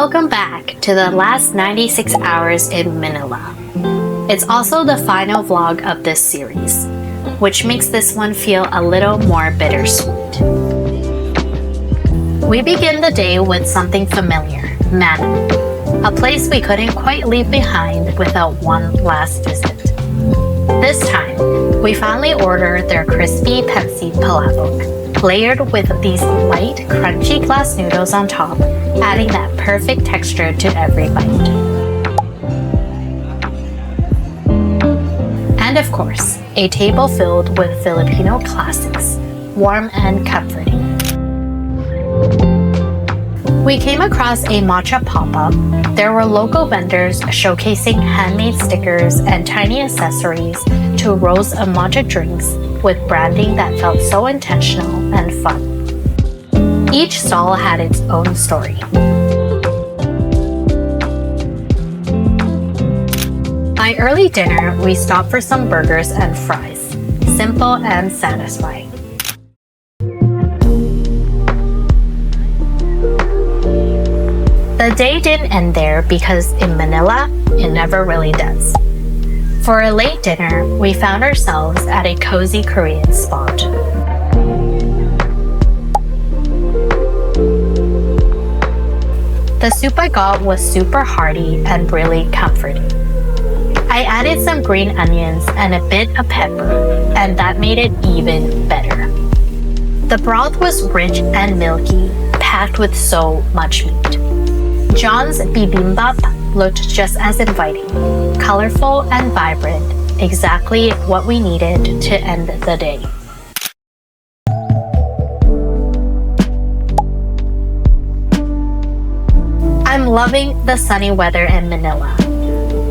Welcome back to the last 96 hours in Manila. It's also the final vlog of this series, which makes this one feel a little more bittersweet. We begin the day with something familiar, Manam, a place we couldn't quite leave behind without one last visit. This time, we finally ordered their crispy pancit palabok, layered with these light, crunchy glass noodles on top, adding that perfect texture to every bite. And of course, a table filled with Filipino classics, warm and comforting. We came across a matcha pop-up. There were local vendors showcasing handmade stickers and tiny accessories to rows of matcha drinks with branding that felt so intentional and fun. Each stall had its own story. By early dinner, we stopped for some burgers and fries. Simple and satisfying. The day didn't end there because in Manila, it never really does. For a late dinner, we found ourselves at a cozy Korean spot. The soup I got was super hearty and really comforting. I added some green onions and a bit of pepper, and that made it even better. The broth was rich and milky, packed with so much meat. John's bibimbap looked just as inviting, colorful and vibrant, exactly what we needed to end the day. I'm loving the sunny weather in Manila.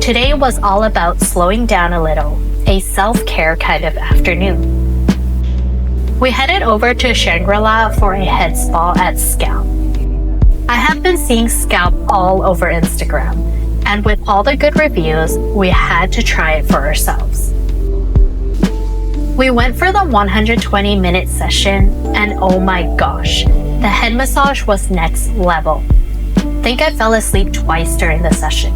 Today was all about slowing down a little, a self-care kind of afternoon. We headed over to Shangri-La for a head spa at Skalp. I have been seeing Skalp all over Instagram, and with all the good reviews, we had to try it for ourselves. We went for the 120-minute session, and oh my gosh, the head massage was next level. Think I fell asleep twice during the session.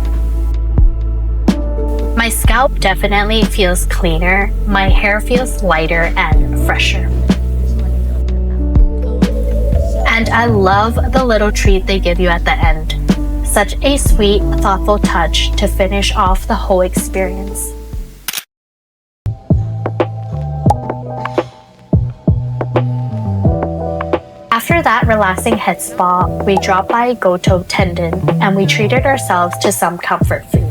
My scalp definitely feels cleaner, my hair feels lighter and fresher. And I love the little treat they give you at the end. Such a sweet, thoughtful touch to finish off the whole experience. After that relaxing head spa, we dropped by Goto Tendon and we treated ourselves to some comfort food.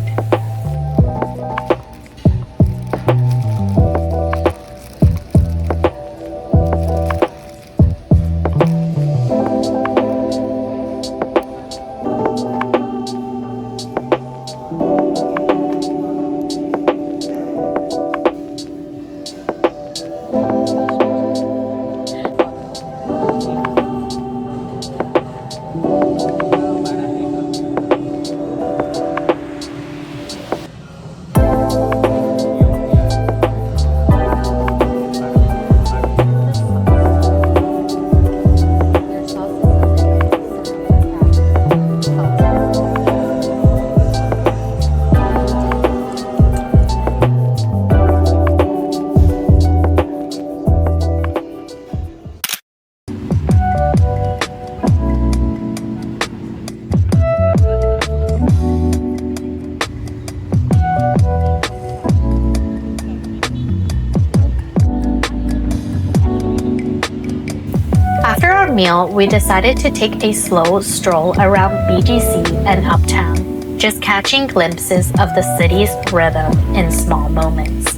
After our meal, we decided to take a slow stroll around BGC and Uptown, just catching glimpses of the city's rhythm in small moments.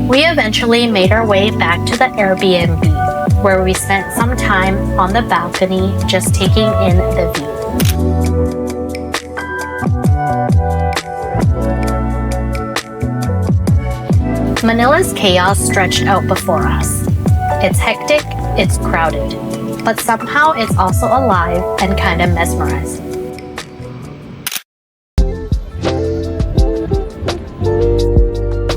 We eventually made our way back to the Airbnb, where we spent some time on the balcony just taking in the view. Manila's chaos stretched out before us. It's hectic, it's crowded, but somehow it's also alive and kind of mesmerizing.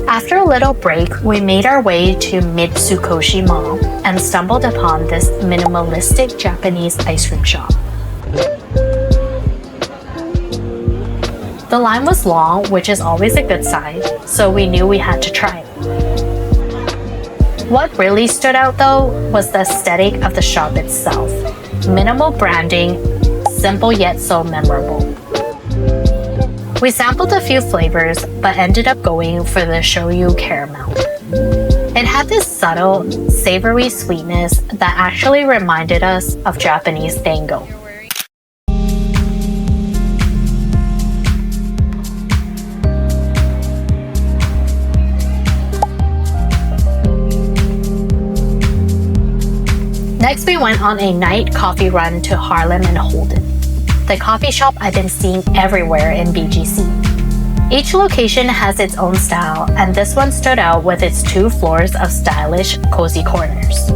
After a little break, we made our way to Mitsukoshi Mall and stumbled upon this minimalistic Japanese ice cream shop. The line was long, which is always a good sign, so we knew we had to try it. What really stood out though was the aesthetic of the shop itself. Minimal branding, simple yet so memorable. We sampled a few flavors, but ended up going for the Shoyu caramel. It had this subtle, savory sweetness that actually reminded us of Japanese dango. Next, we went on a night coffee run to Harlan and Holden, the coffee shop I've been seeing everywhere in BGC. Each location has its own style, and this one stood out with its 2 floors of stylish, cozy corners.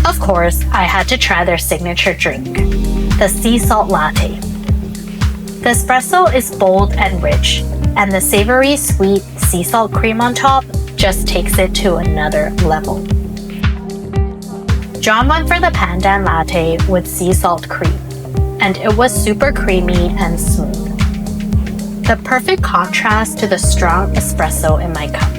Of course, I had to try their signature drink, the sea salt latte. The espresso is bold and rich, and the savory, sweet sea salt cream on top just takes it to another level. John went for the pandan latte with sea salt cream, and it was super creamy and smooth. The perfect contrast to the strong espresso in my cup.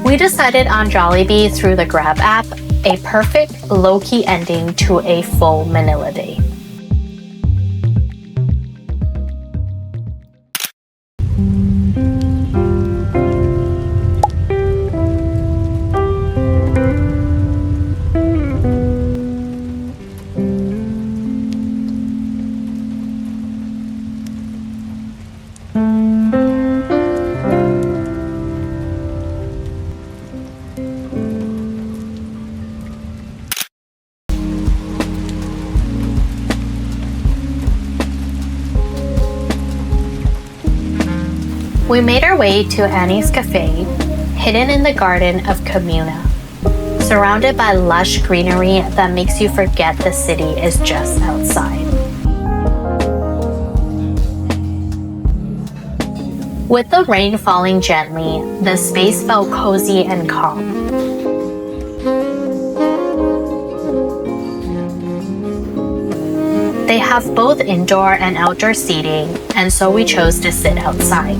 We decided on Jollibee through the Grab app, a perfect low-key ending to a full Manila day. We made our way to Annie's Cafe, hidden in the garden of Comuna, surrounded by lush greenery that makes you forget the city is just outside. With the rain falling gently, the space felt cozy and calm. They have both indoor and outdoor seating, and so we chose to sit outside,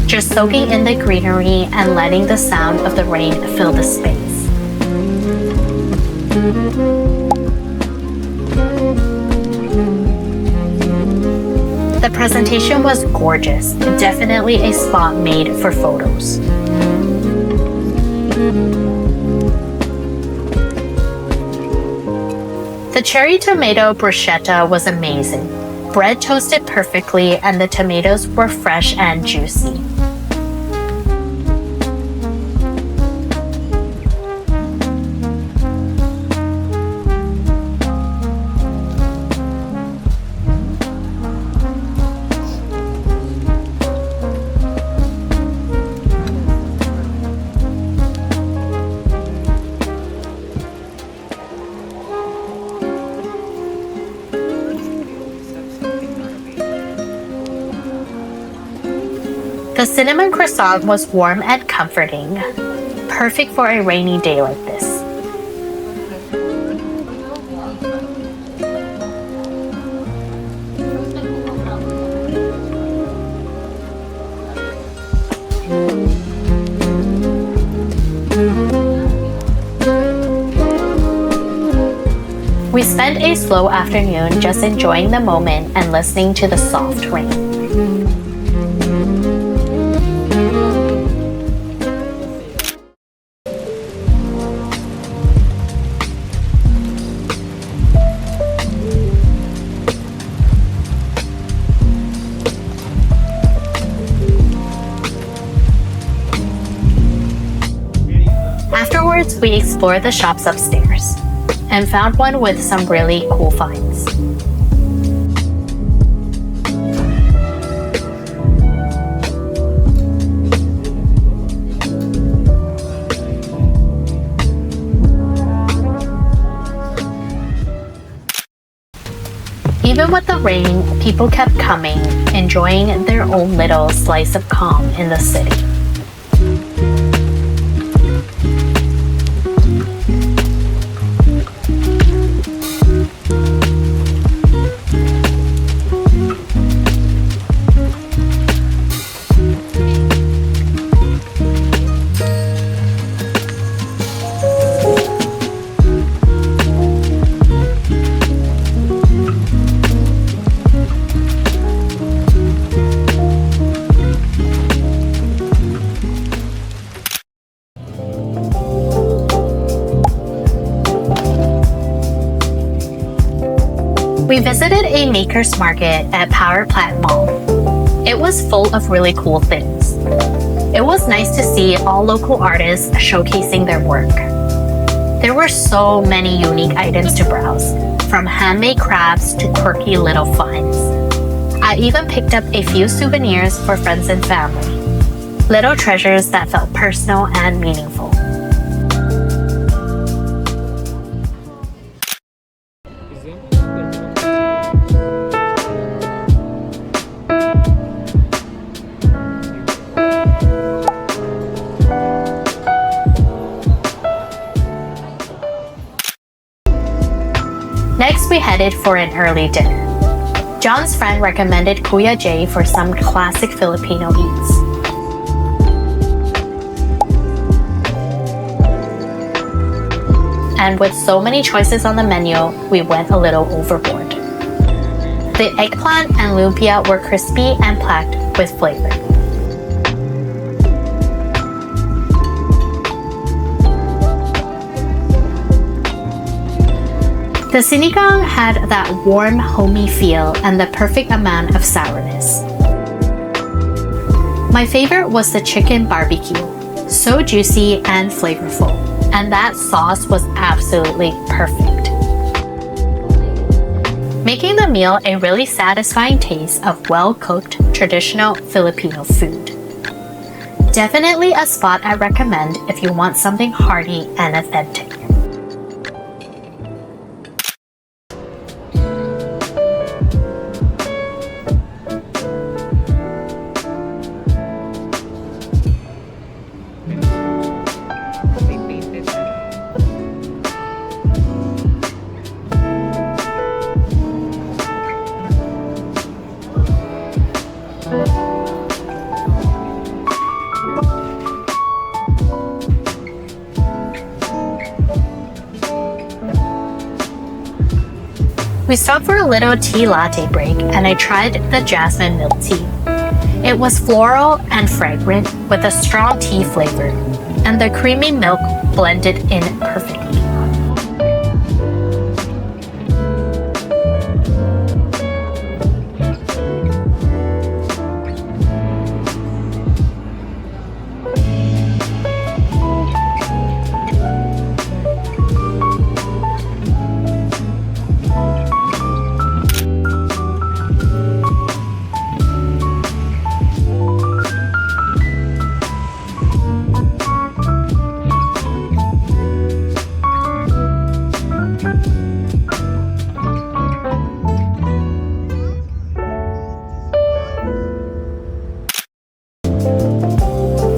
just soaking in the greenery and letting the sound of the rain fill the space. The presentation was gorgeous, definitely a spot made for photos. The cherry tomato bruschetta was amazing. Bread toasted perfectly and the tomatoes were fresh and juicy. The cinnamon croissant was warm and comforting, perfect for a rainy day like this. We spent a slow afternoon just enjoying the moment and listening to the soft rain. Afterwards, we explored the shops upstairs and found one with some really cool finds. Even with the rain, people kept coming, enjoying their own little slice of calm in the city. We visited a maker's market at Power Plant Mall. It was full of really cool things. It was nice to see all local artists showcasing their work. There were so many unique items to browse, from handmade crafts to quirky little finds. I even picked up a few souvenirs for friends and family. Little treasures that felt personal and meaningful. Next, we headed for an early dinner. John's friend recommended Kuya Jay for some classic Filipino eats. And with so many choices on the menu, we went a little overboard. The eggplant and lumpia were crispy and packed with flavor. The sinigang had that warm, homey feel and the perfect amount of sourness. My favorite was the chicken barbecue, so juicy and flavorful, and that sauce was absolutely perfect, making the meal a really satisfying taste of well-cooked, traditional Filipino food. Definitely a spot I recommend if you want something hearty and authentic. We stopped for a little tea latte break and I tried the jasmine milk tea. It was floral and fragrant with a strong tea flavor, and the creamy milk blended in perfectly.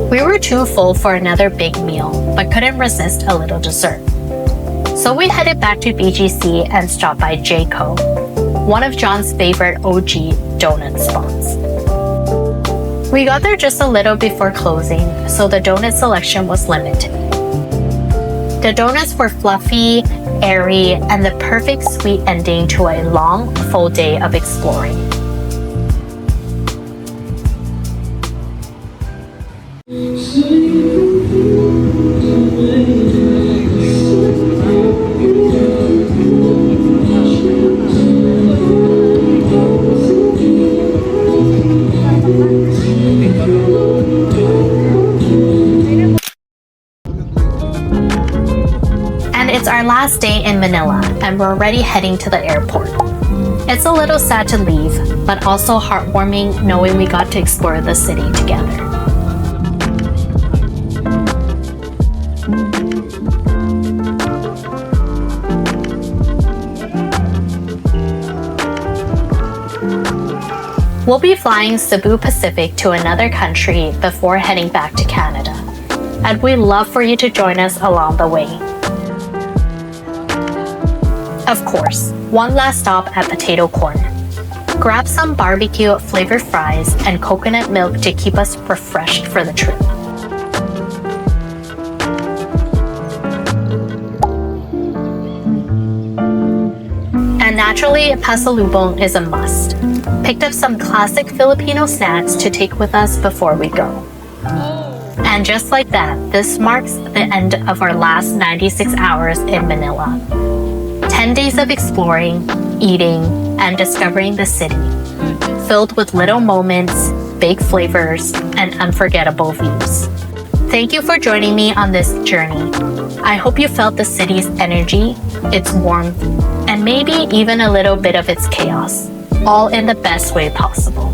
We were too full for another big meal, but couldn't resist a little dessert. So we headed back to BGC and stopped by J.Co., one of John's favorite OG donut spots. We got there just a little before closing, so the donut selection was limited. The donuts were fluffy, airy, and the perfect sweet ending to a long, full day of exploring. It's our last day in Manila and we're already heading to the airport. It's a little sad to leave, but also heartwarming knowing we got to explore the city together. We'll be flying Cebu Pacific to another country before heading back to Canada, and we'd love for you to join us along the way. Of course, one last stop at Potato Corner. Grab some barbecue flavored fries and coconut milk to keep us refreshed for the trip. And naturally, pasalubong is a must. Picked up some classic Filipino snacks to take with us before we go. And just like that, this marks the end of our last 96 hours in Manila. 10 days of exploring, eating, and discovering the city, filled with little moments, big flavors, and unforgettable views. Thank you for joining me on this journey. I hope you felt the city's energy, its warmth, and maybe even a little bit of its chaos, all in the best way possible.